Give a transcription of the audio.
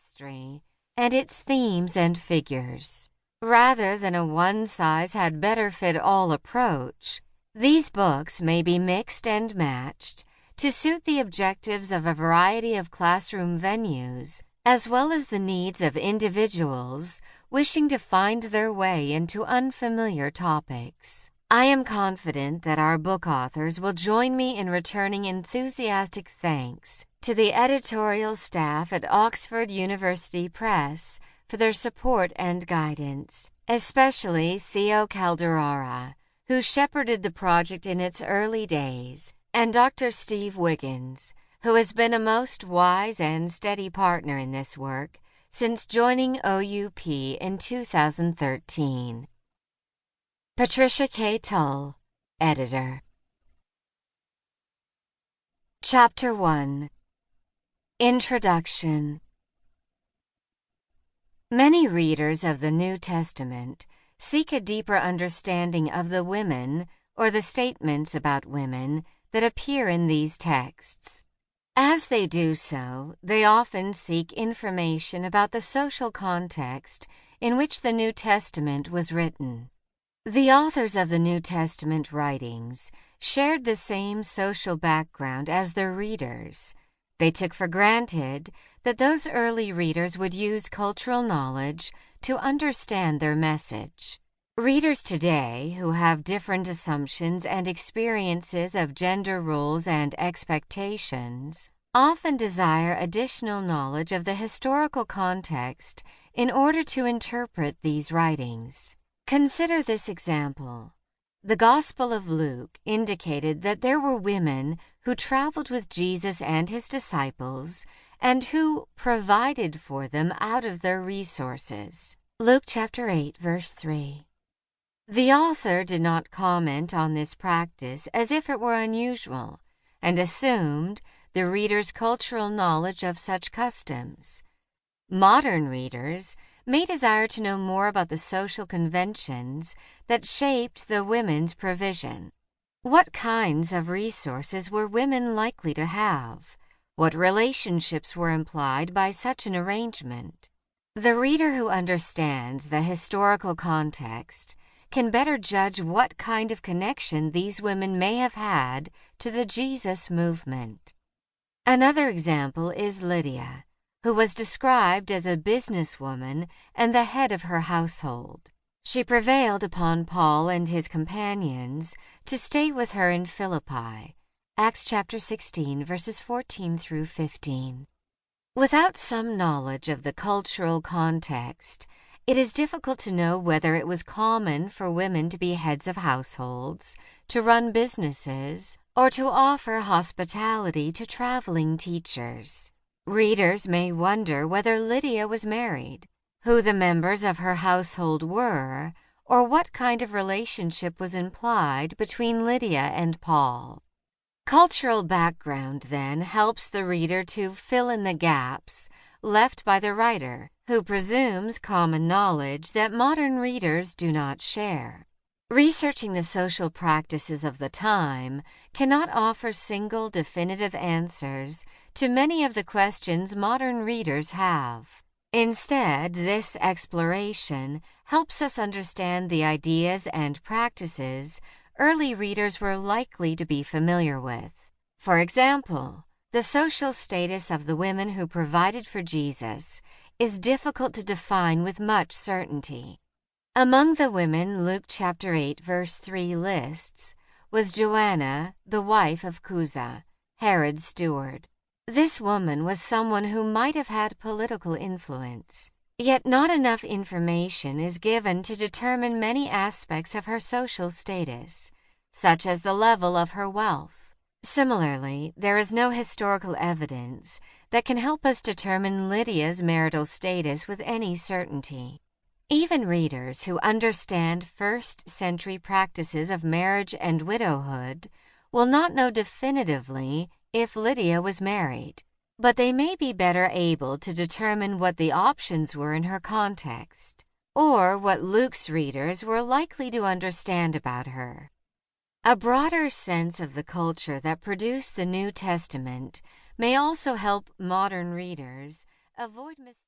history and its themes and figures. Rather than a one-size-had-better-fit-all approach, these books may be mixed and matched to suit the objectives of a variety of classroom venues, as well as the needs of individuals wishing to find their way into unfamiliar topics. I am confident that our book authors will join me in returning enthusiastic thanks to the editorial staff at Oxford University Press for their support and guidance, especially Theo Calderara, who shepherded the project in its early days, and Dr. Steve Wiggins, who has been a most wise and steady partner in this work since joining OUP in 2013. Patricia K. Tull, Editor. Chapter 1. Introduction. Many readers of the New Testament seek a deeper understanding of the women or the statements about women that appear in these texts. As they do so, they often seek information about the social context in which the New Testament was written. The authors of the New Testament writings shared the same social background as their readers. They took for granted that those early readers would use cultural knowledge to understand their message. Readers today who have different assumptions and experiences of gender roles and expectations often desire additional knowledge of the historical context in order to interpret these writings. Consider this example. The Gospel of Luke indicated that there were women who traveled with Jesus and his disciples and who provided for them out of their resources. Luke chapter 8, verse 3. The author did not comment on this practice as if it were unusual and assumed the reader's cultural knowledge of such customs. Modern readers may desire to know more about the social conventions that shaped the women's provision. What kinds of resources were women likely to have? What relationships were implied by such an arrangement? The reader who understands the historical context can better judge what kind of connection these women may have had to the Jesus movement. Another example is Lydia, who was described as a businesswoman and the head of her household. She prevailed upon Paul and his companions to stay with her in Philippi, Acts chapter 16, verses 14 through 15. Without some knowledge of the cultural context, it is difficult to know whether it was common for women to be heads of households, to run businesses, or to offer hospitality to traveling teachers. Readers may wonder whether Lydia was married, who the members of her household were, or what kind of relationship was implied between Lydia and Paul. Cultural background, then, helps the reader to fill in the gaps left by the writer, who presumes common knowledge that modern readers do not share. Researching the social practices of the time cannot offer single definitive answers to many of the questions modern readers have. Instead, this exploration helps us understand the ideas and practices early readers were likely to be familiar with. For example, the social status of the women who provided for Jesus is difficult to define with much certainty. Among the women Luke chapter 8 verse 3 lists was Joanna, the wife of Chuza, Herod's steward. This woman was someone who might have had political influence, yet not enough information is given to determine many aspects of her social status, such as the level of her wealth. Similarly, there is no historical evidence that can help us determine Lydia's marital status with any certainty. Even readers who understand first-century practices of marriage and widowhood will not know definitively if Lydia was married, but they may be better able to determine what the options were in her context, or what Luke's readers were likely to understand about her. A broader sense of the culture that produced the New Testament may also help modern readers avoid mistakes.